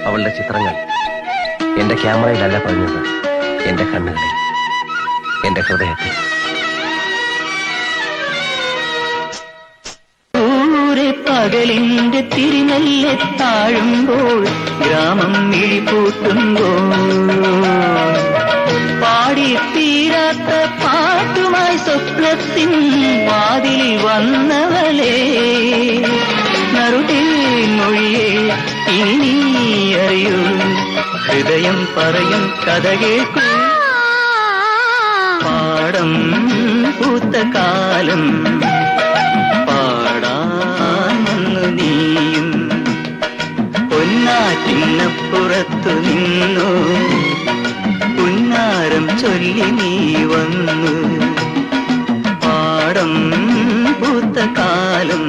അവളുടെ ചിത്രങ്ങൾ എന്റെ ക്യാമറയിലല്ല പതിഞ്ഞത്, എന്റെ കണ്ണുകളിൽ, എന്റെ ഹൃദയത്തിൽ. പകലിന്റെ തിരിനെല്ലെ താഴുമ്പോൾ ഗ്രാമം മിഴിപൂട്ടുമ്പോൾ പാടി തീരാത്ത പാട്ടുമായി സ്വപ്നത്തിൻ വാതിൽ വന്നവളെ നറുതിൽ മൊഴിയെ ഇനി അറിയൂ, ഹൃദയം പറയും കഥ കേൾക്കൂ. പാടം പൂത്ത കാലം പാടാമെന്നു നീയും പൊന്നാറ്റിനപ്പുറത്തു നിന്നു പുന്നാരം ചൊല്ലി നീ വന്നു. പാടം പൂത്ത കാലം